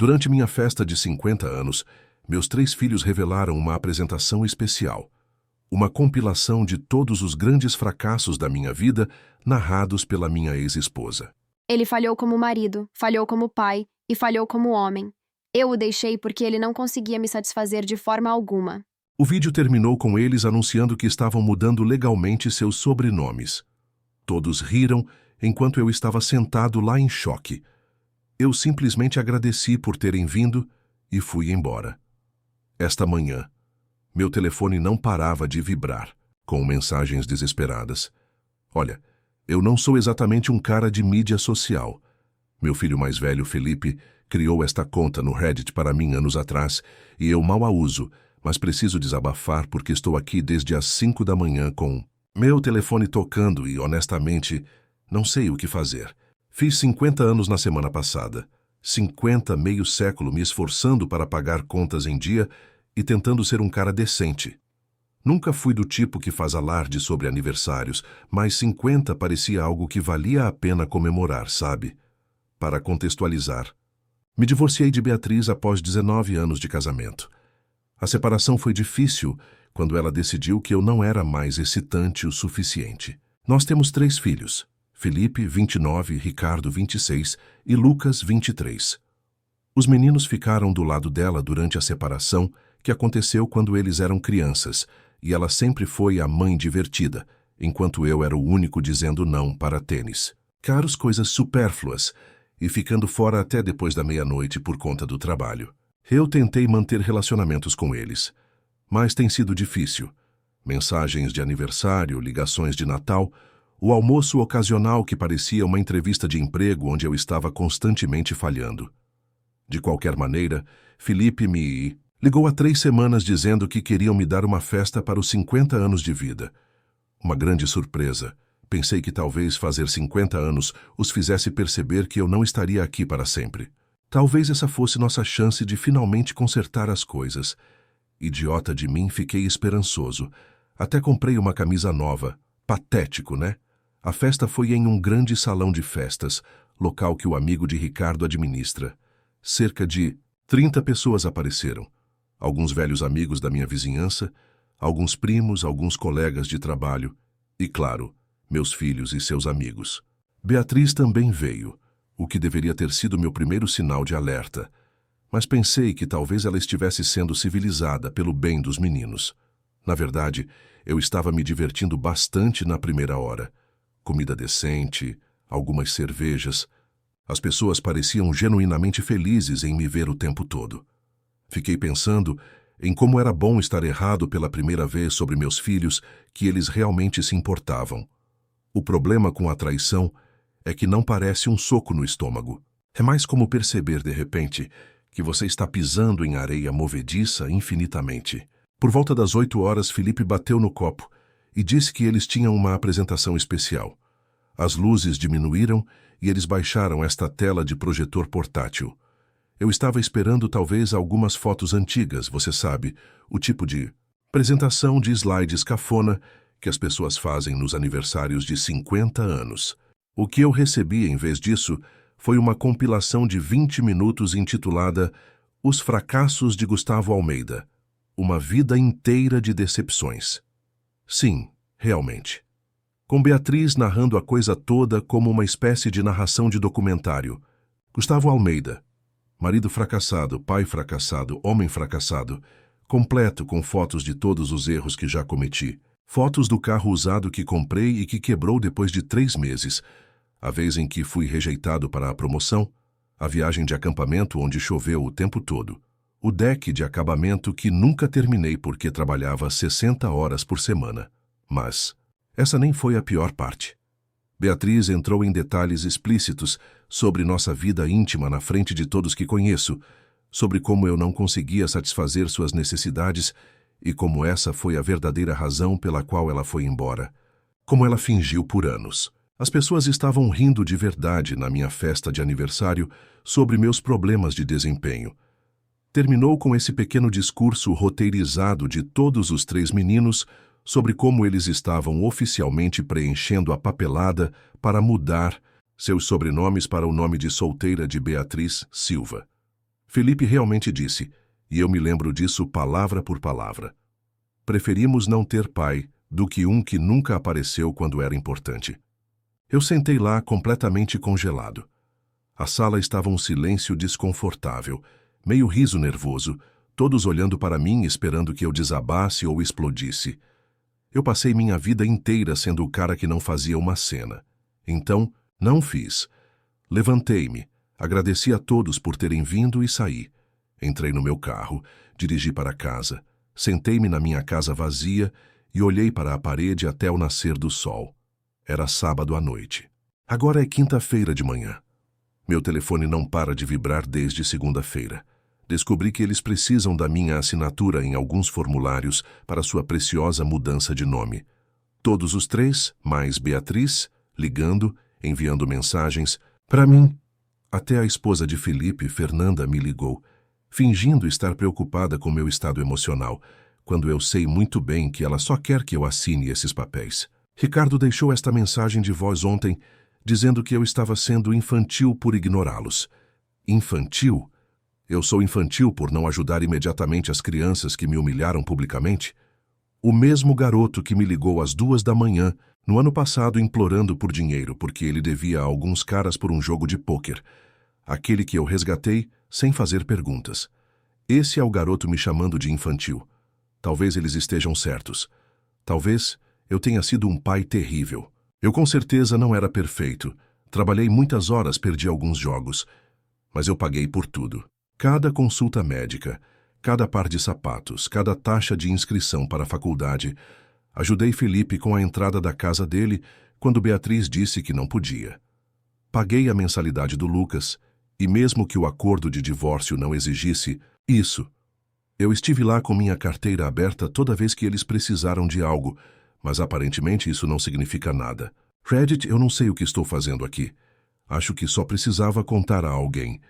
Durante minha festa de 50 anos, meus 3 filhos revelaram uma apresentação especial. Uma compilação de todos os grandes fracassos da minha vida, narrados pela minha ex-esposa. Ele falhou como marido, falhou como pai e falhou como homem. Eu o deixei porque ele não conseguia me satisfazer de forma alguma. O vídeo terminou com eles anunciando que estavam mudando legalmente seus sobrenomes. Todos riram enquanto eu estava sentado lá em choque. Eu simplesmente agradeci por terem vindo e fui embora. Esta manhã, meu telefone não parava de vibrar, com mensagens desesperadas. Olha, eu não sou exatamente um cara de mídia social. Meu filho mais velho, Felipe, criou esta conta no Reddit para mim anos atrás e eu mal a uso, mas preciso desabafar porque estou aqui desde as 5 da manhã com meu telefone tocando e, honestamente, não sei o que fazer. Fiz 50 anos na semana passada. 50, meio século me esforçando para pagar contas em dia e tentando ser um cara decente. Nunca fui do tipo que faz alarde sobre aniversários, mas 50 parecia algo que valia a pena comemorar, sabe? Para contextualizar, me divorciei de Beatriz após 19 anos de casamento. A separação foi difícil quando ela decidiu que eu não era mais excitante o suficiente. Nós temos 3 filhos, Felipe, 29, Ricardo, 26 e Lucas, 23. Os meninos ficaram do lado dela durante a separação, que aconteceu quando eles eram crianças, e ela sempre foi a mãe divertida, enquanto eu era o único dizendo não para tênis. Caros coisas supérfluas, e ficando fora até depois da meia-noite por conta do trabalho. Eu tentei manter relacionamentos com eles, mas tem sido difícil. Mensagens de aniversário, ligações de Natal, o almoço ocasional que parecia uma entrevista de emprego onde eu estava constantemente falhando. De qualquer maneira, Felipe me ligou há 3 semanas dizendo que queriam me dar uma festa para os 50 anos de vida. Uma grande surpresa. Pensei que talvez fazer 50 anos os fizesse perceber que eu não estaria aqui para sempre. Talvez essa fosse nossa chance de finalmente consertar as coisas. Idiota de mim, fiquei esperançoso. Até comprei uma camisa nova. Patético, né? A festa foi em um grande salão de festas, local que o amigo de Ricardo administra. Cerca de 30 pessoas apareceram. Alguns velhos amigos da minha vizinhança, alguns primos, alguns colegas de trabalho e, claro, meus filhos e seus amigos. Beatriz também veio, o que deveria ter sido meu primeiro sinal de alerta, mas pensei que talvez ela estivesse sendo civilizada pelo bem dos meninos. Na verdade, eu estava me divertindo bastante na primeira hora. Comida decente, algumas cervejas. As pessoas pareciam genuinamente felizes em me ver o tempo todo. Fiquei pensando em como era bom estar errado pela primeira vez sobre meus filhos, que eles realmente se importavam. O problema com a traição é que não parece um soco no estômago. É mais como perceber, de repente, que você está pisando em areia movediça infinitamente. Por volta das 8 horas, Felipe bateu no copo e disse que eles tinham uma apresentação especial. As luzes diminuíram e eles baixaram esta tela de projetor portátil. Eu estava esperando talvez algumas fotos antigas, você sabe, o tipo de apresentação de slides cafona que as pessoas fazem nos aniversários de 50 anos. O que eu recebi em vez disso foi uma compilação de 20 minutos intitulada Os Fracassos de Gustavo Almeida. Uma vida inteira de decepções. Sim, realmente. Com Beatriz narrando a coisa toda como uma espécie de narração de documentário. Gustavo Almeida. Marido fracassado, pai fracassado, homem fracassado. Completo com fotos de todos os erros que já cometi. Fotos do carro usado que comprei e que quebrou depois de 3 meses. A vez em que fui rejeitado para a promoção. A viagem de acampamento onde choveu o tempo todo. O deck de acabamento que nunca terminei porque trabalhava 60 horas por semana. Mas essa nem foi a pior parte. Beatriz entrou em detalhes explícitos sobre nossa vida íntima na frente de todos que conheço, sobre como eu não conseguia satisfazer suas necessidades e como essa foi a verdadeira razão pela qual ela foi embora. Como ela fingiu por anos. As pessoas estavam rindo de verdade na minha festa de aniversário sobre meus problemas de desempenho. Terminou com esse pequeno discurso roteirizado de todos os 3 meninos sobre como eles estavam oficialmente preenchendo a papelada para mudar seus sobrenomes para o nome de solteira de Beatriz Silva. Felipe realmente disse, e eu me lembro disso palavra por palavra. Preferimos não ter pai do que um que nunca apareceu quando era importante. Eu sentei lá completamente congelado. A sala estava um silêncio desconfortável, meio riso nervoso, todos olhando para mim esperando que eu desabasse ou explodisse. Eu passei minha vida inteira sendo o cara que não fazia uma cena. Então, não fiz. Levantei-me, agradeci a todos por terem vindo e saí. Entrei no meu carro, dirigi para casa, sentei-me na minha casa vazia e olhei para a parede até o nascer do sol. Era sábado à noite. Agora é quinta-feira de manhã. Meu telefone não para de vibrar desde segunda-feira. Descobri que eles precisam da minha assinatura em alguns formulários para sua preciosa mudança de nome. Todos os três, mais Beatriz, ligando, enviando mensagens, para mim. Até a esposa de Felipe, Fernanda, me ligou, fingindo estar preocupada com meu estado emocional, quando eu sei muito bem que ela só quer que eu assine esses papéis. Ricardo deixou esta mensagem de voz ontem, dizendo que eu estava sendo infantil por ignorá-los. Infantil? Eu sou infantil por não ajudar imediatamente as crianças que me humilharam publicamente? O mesmo garoto que me ligou às 2 da manhã, no ano passado, implorando por dinheiro porque ele devia a alguns caras por um jogo de pôquer. Aquele que eu resgatei sem fazer perguntas. Esse é o garoto me chamando de infantil. Talvez eles estejam certos. Talvez eu tenha sido um pai terrível. Eu com certeza não era perfeito. Trabalhei muitas horas, perdi alguns jogos. Mas eu paguei por tudo. Cada consulta médica, cada par de sapatos, cada taxa de inscrição para a faculdade. Ajudei Felipe com a entrada da casa dele quando Beatriz disse que não podia. Paguei a mensalidade do Lucas, e mesmo que o acordo de divórcio não exigisse isso, eu estive lá com minha carteira aberta toda vez que eles precisaram de algo, mas aparentemente isso não significa nada. Reddit, eu não sei o que estou fazendo aqui. Acho que só precisava contar a alguém.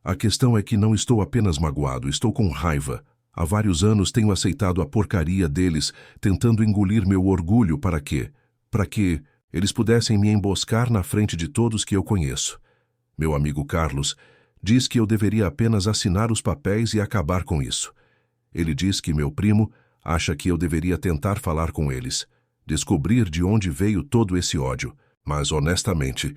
A questão é que não estou apenas magoado, estou com raiva. Há vários anos tenho aceitado a porcaria deles, tentando engolir meu orgulho para quê? Para que eles pudessem me emboscar na frente de todos que eu conheço. Meu amigo Carlos diz que eu deveria apenas assinar os papéis e acabar com isso. Ele diz que meu primo acha que eu deveria tentar falar com eles, descobrir de onde veio todo esse ódio, mas honestamente,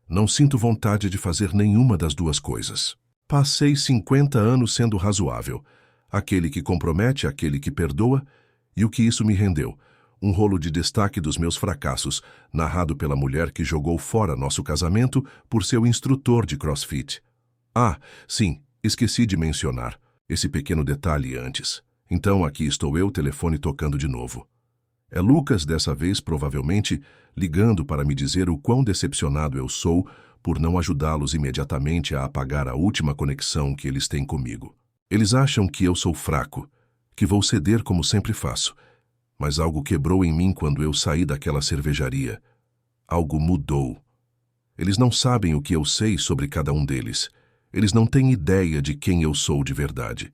não sinto vontade de fazer nenhuma das duas coisas. Passei 50 anos sendo razoável, aquele que compromete, aquele que perdoa, e o que isso me rendeu? Um rolo de destaque dos meus fracassos, narrado pela mulher que jogou fora nosso casamento por seu instrutor de CrossFit. Ah, sim, esqueci de mencionar esse pequeno detalhe antes. Então aqui estou eu, telefone tocando de novo. É Lucas, dessa vez, provavelmente, ligando para me dizer o quão decepcionado eu sou por não ajudá-los imediatamente a apagar a última conexão que eles têm comigo. Eles acham que eu sou fraco, que vou ceder como sempre faço, mas algo quebrou em mim quando eu saí daquela cervejaria. Algo mudou. Eles não sabem o que eu sei sobre cada um deles. Eles não têm ideia de quem eu sou de verdade.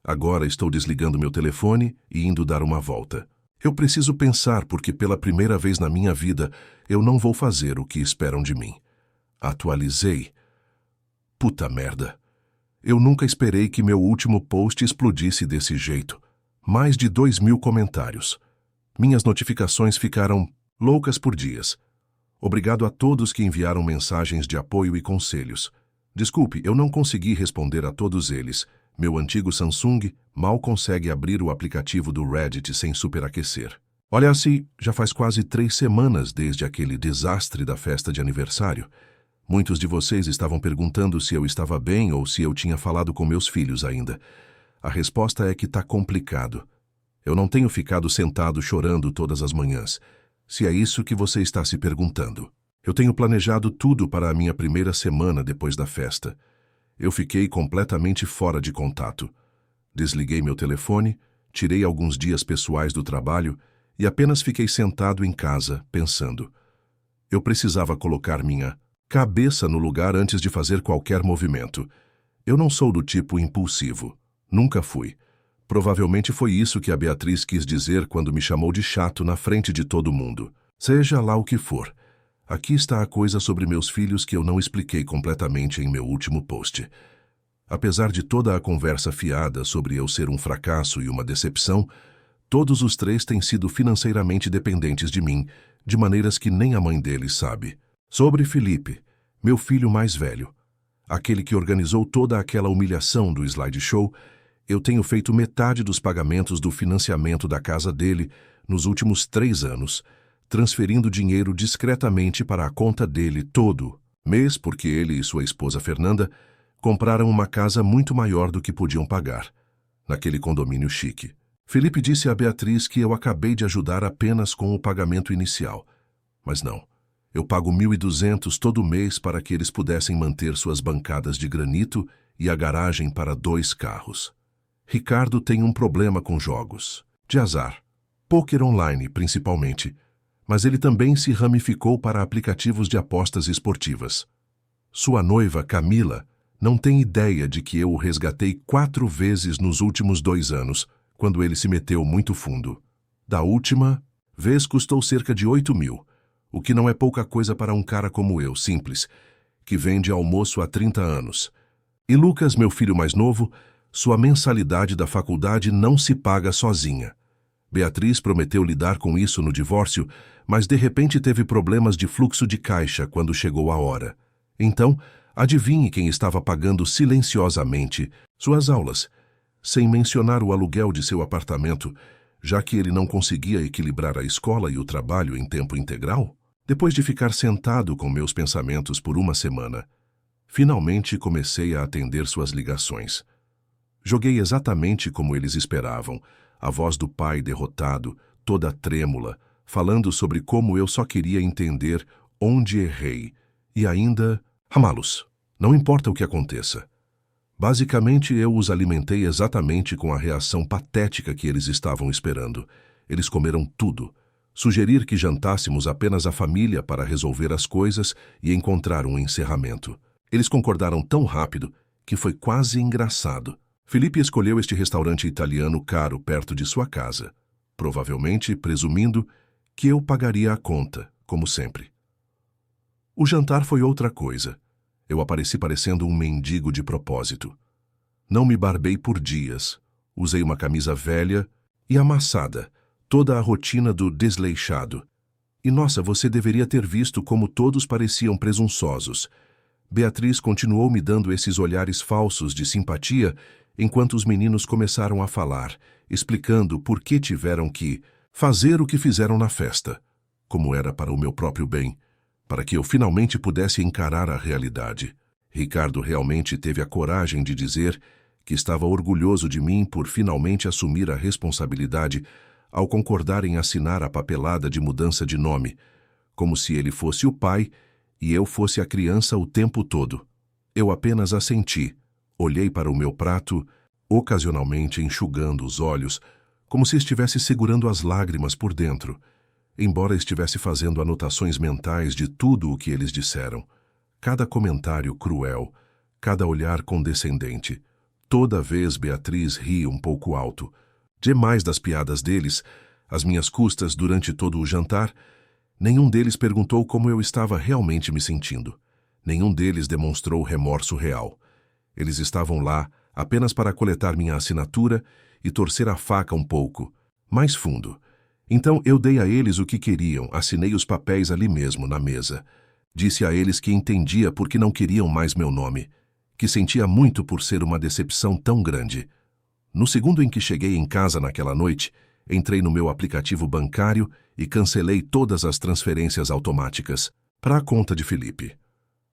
Agora estou desligando meu telefone e indo dar uma volta. Eu preciso pensar porque pela primeira vez na minha vida eu não vou fazer o que esperam de mim. Atualizei. Puta merda. Eu nunca esperei que meu último post explodisse desse jeito. Mais de 2.000 comentários. Minhas notificações ficaram loucas por dias. Obrigado a todos que enviaram mensagens de apoio e conselhos. Desculpe, eu não consegui responder a todos eles. Meu antigo Samsung mal consegue abrir o aplicativo do Reddit sem superaquecer. Olha assim, já faz quase 3 semanas desde aquele desastre da festa de aniversário. Muitos de vocês estavam perguntando se eu estava bem ou se eu tinha falado com meus filhos ainda. A resposta é que tá complicado. Eu não tenho ficado sentado chorando todas as manhãs, se é isso que você está se perguntando. Eu tenho planejado tudo para a minha primeira semana depois da festa. Eu fiquei completamente fora de contato. Desliguei meu telefone, tirei alguns dias pessoais do trabalho e apenas fiquei sentado em casa, pensando. Eu precisava colocar minha cabeça no lugar antes de fazer qualquer movimento. Eu não sou do tipo impulsivo. Nunca fui. Provavelmente foi isso que a Beatriz quis dizer quando me chamou de chato na frente de todo mundo. Seja lá o que for. Aqui está a coisa sobre meus filhos que eu não expliquei completamente em meu último post. Apesar de toda a conversa fiada sobre eu ser um fracasso e uma decepção, todos os três têm sido financeiramente dependentes de mim, de maneiras que nem a mãe deles sabe. Sobre Felipe, meu filho mais velho, aquele que organizou toda aquela humilhação do slideshow, eu tenho feito metade dos pagamentos do financiamento da casa dele nos últimos 3 anos, transferindo dinheiro discretamente para a conta dele todo mês, porque ele e sua esposa Fernanda compraram uma casa muito maior do que podiam pagar, naquele condomínio chique. Felipe disse a Beatriz que eu acabei de ajudar apenas com o pagamento inicial. Mas não, eu pago 1.200 todo mês para que eles pudessem manter suas bancadas de granito e a garagem para 2 carros. Ricardo tem um problema com jogos, de azar, pôquer online principalmente, mas ele também se ramificou para aplicativos de apostas esportivas. Sua noiva, Camila, não tem ideia de que eu o resgatei 4 vezes nos últimos 2 anos, quando ele se meteu muito fundo. Da última vez custou cerca de 8.000, o que não é pouca coisa para um cara como eu, simples, que vende almoço há 30 anos. E Lucas, meu filho mais novo, sua mensalidade da faculdade não se paga sozinha. Beatriz prometeu lidar com isso no divórcio, mas de repente teve problemas de fluxo de caixa quando chegou a hora. Então, adivinhe quem estava pagando silenciosamente suas aulas, sem mencionar o aluguel de seu apartamento, já que ele não conseguia equilibrar a escola e o trabalho em tempo integral? Depois de ficar sentado com meus pensamentos por uma semana, finalmente comecei a atender suas ligações. Joguei exatamente como eles esperavam, a voz do pai derrotado, toda trêmula, falando sobre como eu só queria entender onde errei, e ainda... Amá-los, não importa o que aconteça. Basicamente, eu os alimentei exatamente com a reação patética que eles estavam esperando. Eles comeram tudo. Sugerir que jantássemos apenas a família para resolver as coisas e encontrar um encerramento. Eles concordaram tão rápido que foi quase engraçado. Felipe escolheu este restaurante italiano caro perto de sua casa, provavelmente presumindo que eu pagaria a conta, como sempre. O jantar foi outra coisa. Eu apareci parecendo um mendigo de propósito. Não me barbei por dias. Usei uma camisa velha e amassada, toda a rotina do desleixado. E nossa, você deveria ter visto como todos pareciam presunçosos. Beatriz continuou me dando esses olhares falsos de simpatia enquanto os meninos começaram a falar, explicando por que tiveram que fazer o que fizeram na festa, como era para o meu próprio bem, para que eu finalmente pudesse encarar a realidade. Ricardo realmente teve a coragem de dizer que estava orgulhoso de mim por finalmente assumir a responsabilidade ao concordar em assinar a papelada de mudança de nome, como se ele fosse o pai e eu fosse a criança o tempo todo. Eu apenas assenti, olhei para o meu prato, ocasionalmente enxugando os olhos, como se estivesse segurando as lágrimas por dentro, embora estivesse fazendo anotações mentais de tudo o que eles disseram. Cada comentário cruel, cada olhar condescendente. Toda vez Beatriz ria um pouco alto. Demais das piadas deles, às minhas custas durante todo o jantar, nenhum deles perguntou como eu estava realmente me sentindo. Nenhum deles demonstrou remorso real. Eles estavam lá apenas para coletar minha assinatura e torcer a faca um pouco, mais fundo. Então eu dei a eles o que queriam, assinei os papéis ali mesmo, na mesa. Disse a eles que entendia por que não queriam mais meu nome, que sentia muito por ser uma decepção tão grande. No segundo em que cheguei em casa naquela noite, entrei no meu aplicativo bancário e cancelei todas as transferências automáticas para a conta de Felipe.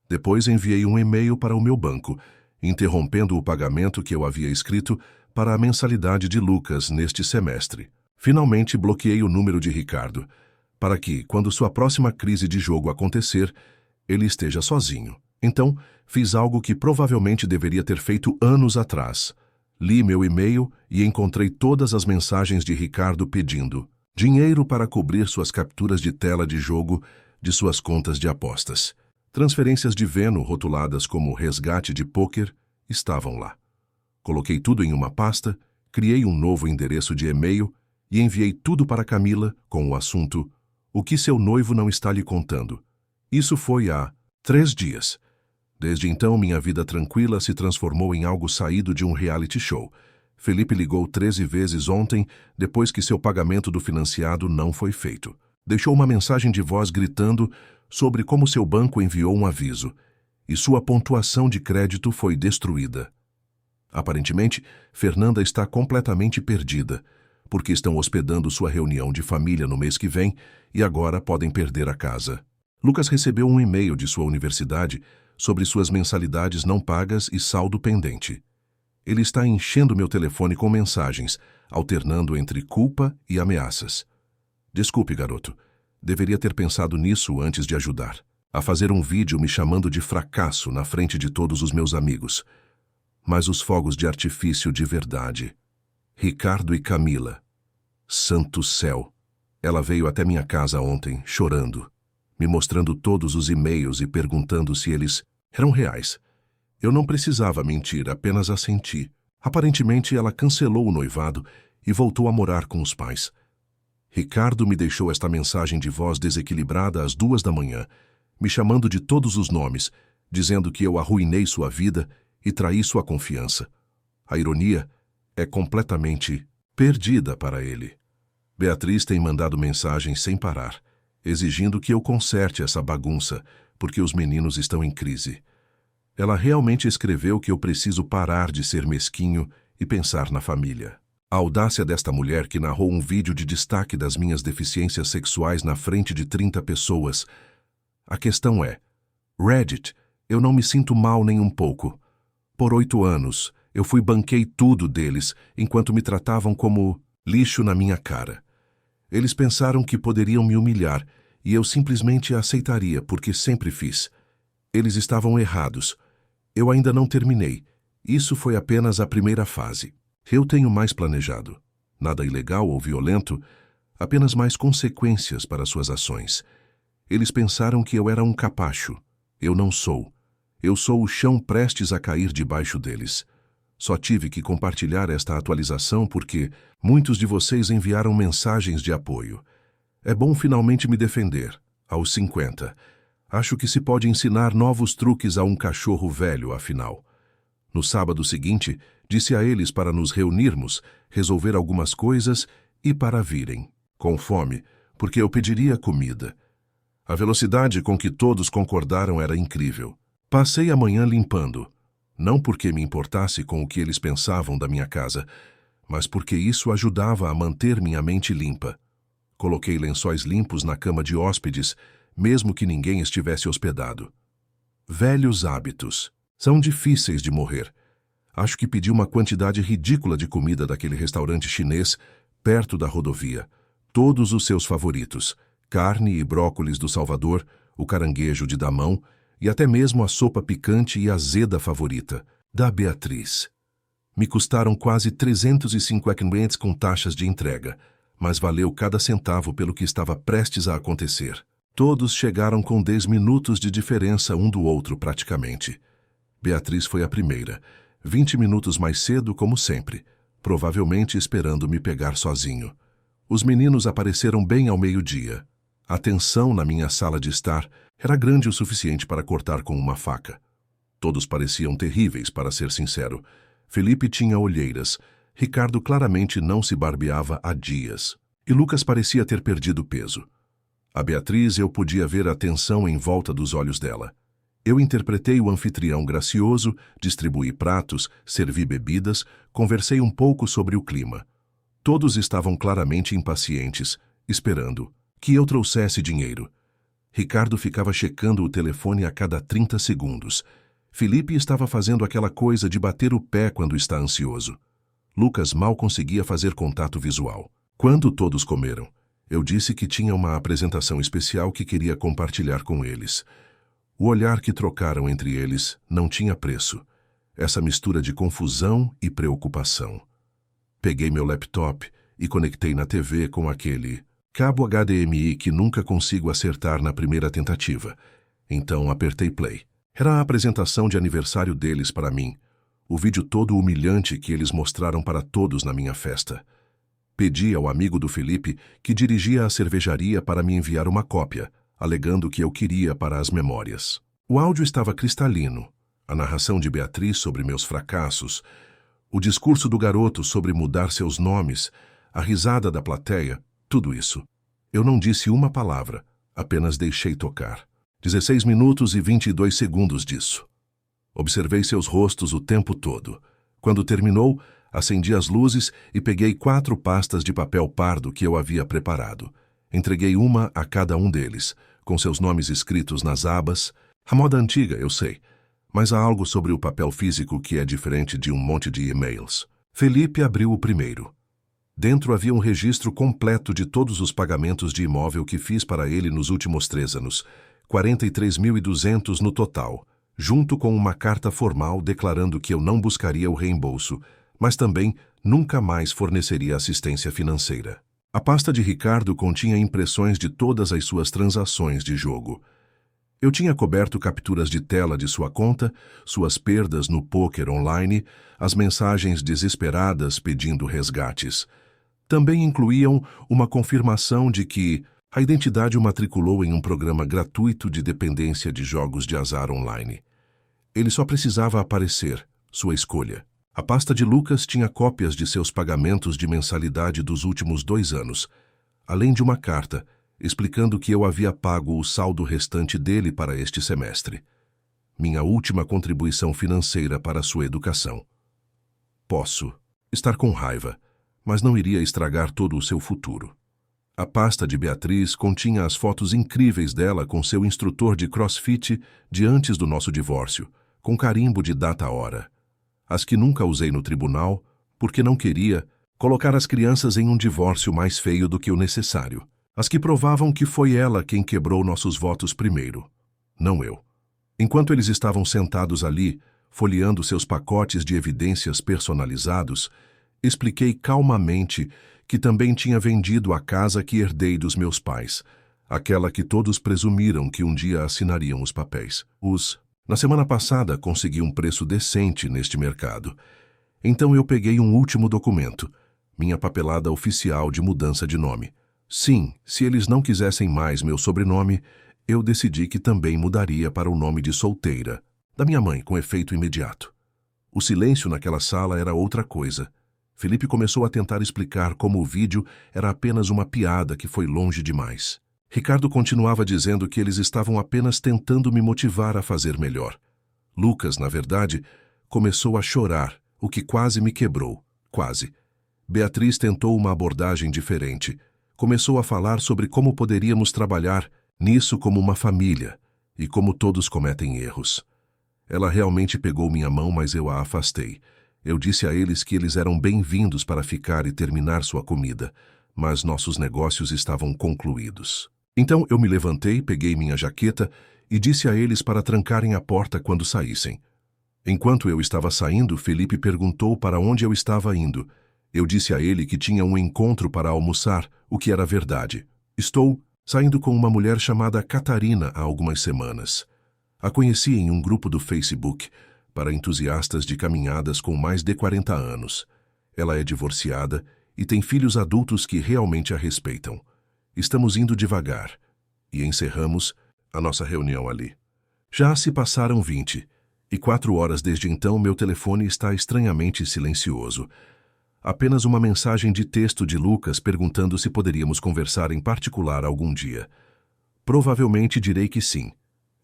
Depois enviei um e-mail para o meu banco, interrompendo o pagamento que eu havia escrito para a mensalidade de Lucas neste semestre. Finalmente bloqueei o número de Ricardo, para que, quando sua próxima crise de jogo acontecer, ele esteja sozinho. Então, fiz algo que provavelmente deveria ter feito anos atrás. Li meu e-mail e encontrei todas as mensagens de Ricardo pedindo dinheiro para cobrir suas capturas de tela de jogo de suas contas de apostas. Transferências de Veno rotuladas como resgate de pôquer estavam lá. Coloquei tudo em uma pasta, criei um novo endereço de e-mail e enviei tudo para Camila com o assunto "O que seu noivo não está lhe contando?". Isso foi há 3 dias. Desde então, minha vida tranquila se transformou em algo saído de um reality show. Felipe ligou 13 vezes ontem, depois que seu pagamento do financiado não foi feito. Deixou uma mensagem de voz gritando sobre como seu banco enviou um aviso e sua pontuação de crédito foi destruída. Aparentemente, Fernanda está completamente perdida, porque estão hospedando sua reunião de família no mês que vem e agora podem perder a casa. Lucas recebeu um e-mail de sua universidade sobre suas mensalidades não pagas e saldo pendente. Ele está enchendo meu telefone com mensagens, alternando entre culpa e ameaças. Desculpe, garoto. Deveria ter pensado nisso antes de ajudar. A fazer um vídeo me chamando de fracasso na frente de todos os meus amigos. Mas os fogos de artifício de verdade. Ricardo e Camila. Santo céu. Ela veio até minha casa ontem, chorando, me mostrando todos os e-mails e perguntando se eles eram reais. Eu não precisava mentir, apenas assenti. Aparentemente, ela cancelou o noivado e voltou a morar com os pais. Ricardo me deixou esta mensagem de voz desequilibrada às 2 da manhã, me chamando de todos os nomes, dizendo que eu arruinei sua vida e traí sua confiança. A ironia é completamente perdida para ele. Beatriz tem mandado mensagens sem parar, exigindo que eu conserte essa bagunça, porque os meninos estão em crise. Ela realmente escreveu que eu preciso parar de ser mesquinho e pensar na família. A audácia desta mulher que narrou um vídeo de destaque das minhas deficiências sexuais na frente de 30 pessoas. A questão é, Reddit, eu não me sinto mal nem um pouco. Por 8 anos, eu banquei tudo deles, enquanto me tratavam como lixo na minha cara. Eles pensaram que poderiam me humilhar, e eu simplesmente aceitaria, porque sempre fiz. Eles estavam errados. Eu ainda não terminei. Isso foi apenas a primeira fase. Eu tenho mais planejado. Nada ilegal ou violento, apenas mais consequências para suas ações. Eles pensaram que eu era um capacho. Eu não sou. Eu sou o chão prestes a cair debaixo deles. Só tive que compartilhar esta atualização porque muitos de vocês enviaram mensagens de apoio. É bom finalmente me defender, aos 50. Acho que se pode ensinar novos truques a um cachorro velho, afinal. No sábado seguinte, disse a eles para nos reunirmos, resolver algumas coisas e para virem, com fome, porque eu pediria comida. A velocidade com que todos concordaram era incrível. Passei a manhã limpando, não porque me importasse com o que eles pensavam da minha casa, mas porque isso ajudava a manter minha mente limpa. Coloquei lençóis limpos na cama de hóspedes, mesmo que ninguém estivesse hospedado. Velhos hábitos. São difíceis de morrer. Acho que pedi uma quantidade ridícula de comida daquele restaurante chinês perto da rodovia. Todos os seus favoritos. Carne e brócolis do Salvador, o caranguejo de Damão e até mesmo a sopa picante e azeda favorita, da Beatriz. Me custaram quase 350 com taxas de entrega, mas valeu cada centavo pelo que estava prestes a acontecer. Todos chegaram com 10 minutos de diferença um do outro praticamente. Beatriz foi a primeira, 20 minutos mais cedo como sempre, provavelmente esperando me pegar sozinho. Os meninos apareceram bem ao meio-dia. A tensão na minha sala de estar era grande o suficiente para cortar com uma faca. Todos pareciam terríveis, para ser sincero. Felipe tinha olheiras, Ricardo claramente não se barbeava há dias, e Lucas parecia ter perdido peso. A Beatriz eu podia ver a tensão em volta dos olhos dela. Eu interpretei o anfitrião gracioso, distribuí pratos, servi bebidas, conversei um pouco sobre o clima. Todos estavam claramente impacientes, esperando que eu trouxesse dinheiro. Ricardo ficava checando o telefone a cada 30 segundos. Felipe estava fazendo aquela coisa de bater o pé quando está ansioso. Lucas mal conseguia fazer contato visual. Quando todos comeram, eu disse que tinha uma apresentação especial que queria compartilhar com eles. O olhar que trocaram entre eles não tinha preço. Essa mistura de confusão e preocupação. Peguei meu laptop e conectei na TV com aquele cabo HDMI que nunca consigo acertar na primeira tentativa. Então apertei play. Era a apresentação de aniversário deles para mim. O vídeo todo humilhante que eles mostraram para todos na minha festa. Pedi ao amigo do Felipe que dirigia a cervejaria para me enviar uma cópia, alegando que eu queria para as memórias. O áudio estava cristalino, A narração de Beatriz sobre meus fracassos, o discurso do garoto sobre mudar seus nomes, a risada da plateia, tudo isso. Eu não disse uma palavra, apenas deixei tocar. 16 minutos e 22 segundos disso. Observei seus rostos o tempo todo. Quando terminou, acendi as luzes e peguei 4 pastas de papel pardo que eu havia preparado. Entreguei uma a cada um deles, com seus nomes escritos nas abas. A moda antiga, eu sei, mas há algo sobre o papel físico que é diferente de um monte de e-mails. Felipe abriu o primeiro. Dentro havia um registro completo de todos os pagamentos de imóvel que fiz para ele nos últimos 3 anos, 43.200 no total, junto com uma carta formal declarando que eu não buscaria o reembolso, mas também nunca mais forneceria assistência financeira. A pasta de Ricardo continha impressões de todas as suas transações de jogo. Eu tinha coberto capturas de tela de sua conta, suas perdas no pôquer online, as mensagens desesperadas pedindo resgates. Também incluíam uma confirmação de que a identidade o matriculou em um programa gratuito de dependência de jogos de azar online. Ele só precisava aparecer, sua escolha. A pasta de Lucas tinha cópias de seus pagamentos de mensalidade dos últimos 2 anos, além de uma carta explicando que eu havia pago o saldo restante dele para este semestre. Minha última contribuição financeira para sua educação. Posso estar com raiva, mas não iria estragar todo o seu futuro. A pasta de Beatriz continha as fotos incríveis dela com seu instrutor de CrossFit de antes do nosso divórcio, com carimbo de data-hora. As que nunca usei no tribunal, porque não queria colocar as crianças em um divórcio mais feio do que o necessário. As que provavam que foi ela quem quebrou nossos votos primeiro, não eu. Enquanto eles estavam sentados ali, folheando seus pacotes de evidências personalizados, expliquei calmamente que também tinha vendido a casa que herdei dos meus pais, aquela que todos presumiram que um dia assinariam os papéis. Na semana passada consegui um preço decente neste mercado. Então eu peguei um último documento, minha papelada oficial de mudança de nome. Sim, se eles não quisessem mais meu sobrenome, eu decidi que também mudaria para o nome de solteira, da minha mãe, com efeito imediato. O silêncio naquela sala era outra coisa. Felipe começou a tentar explicar como o vídeo era apenas uma piada que foi longe demais. Ricardo continuava dizendo que eles estavam apenas tentando me motivar a fazer melhor. Lucas, na verdade, começou a chorar, o que quase me quebrou. Quase. Beatriz tentou uma abordagem diferente. Começou a falar sobre como poderíamos trabalhar nisso como uma família e como todos cometem erros. Ela realmente pegou minha mão, mas eu a afastei. Eu disse a eles que eles eram bem-vindos para ficar e terminar sua comida, mas nossos negócios estavam concluídos. Então eu me levantei, peguei minha jaqueta e disse a eles para trancarem a porta quando saíssem. Enquanto eu estava saindo, Felipe perguntou para onde eu estava indo. Eu disse a ele que tinha um encontro para almoçar, o que era verdade. Estou saindo com uma mulher chamada Catarina há algumas semanas. A conheci em um grupo do Facebook para entusiastas de caminhadas com mais de 40 anos. Ela é divorciada e tem filhos adultos que realmente a respeitam. Estamos indo devagar e encerramos a nossa reunião ali. Já se passaram 24 horas desde então. Meu telefone está estranhamente silencioso. Apenas uma mensagem de texto de Lucas perguntando se poderíamos conversar em particular algum dia. Provavelmente direi que sim.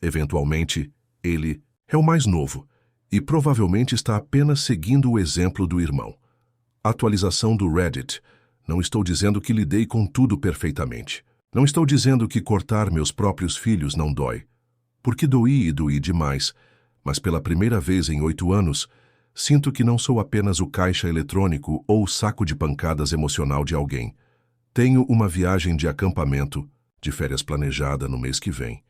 Eventualmente, ele é o mais novo e provavelmente está apenas seguindo o exemplo do irmão. Atualização do Reddit. Não estou dizendo que lidei com tudo perfeitamente. Não estou dizendo que cortar meus próprios filhos não dói. Porque doí demais, mas pela primeira vez em 8 anos, sinto que não sou apenas o caixa eletrônico ou o saco de pancadas emocional de alguém. Tenho uma viagem de acampamento, de férias planejada no mês que vem.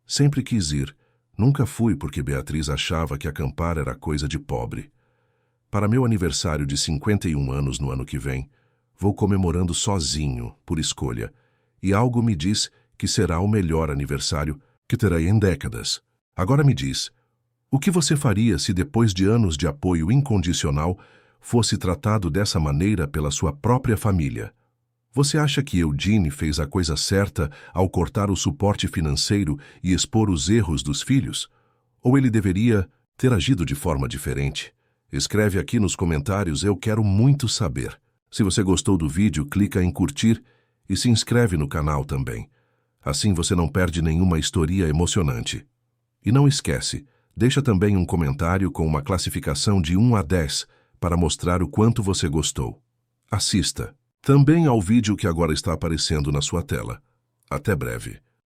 Sempre quis ir. Nunca fui porque Beatriz achava que acampar era coisa de pobre. Para meu aniversário de 51 anos no ano que vem, vou comemorando sozinho, por escolha, e algo me diz que será o melhor aniversário que terei em décadas. Agora me diz, o que você faria se depois de anos de apoio incondicional fosse tratado dessa maneira pela sua própria família? Você acha que Eugene fez a coisa certa ao cortar o suporte financeiro e expor os erros dos filhos? Ou ele deveria ter agido de forma diferente? Escreve aqui nos comentários, eu quero muito saber. Se você gostou do vídeo, clica em curtir e se inscreve no canal também. Assim você não perde nenhuma historia emocionante. E não esquece, deixa também um comentário com uma classificação de 1 a 10 para mostrar o quanto você gostou. Assista também ao vídeo que agora está aparecendo na sua tela. Até breve.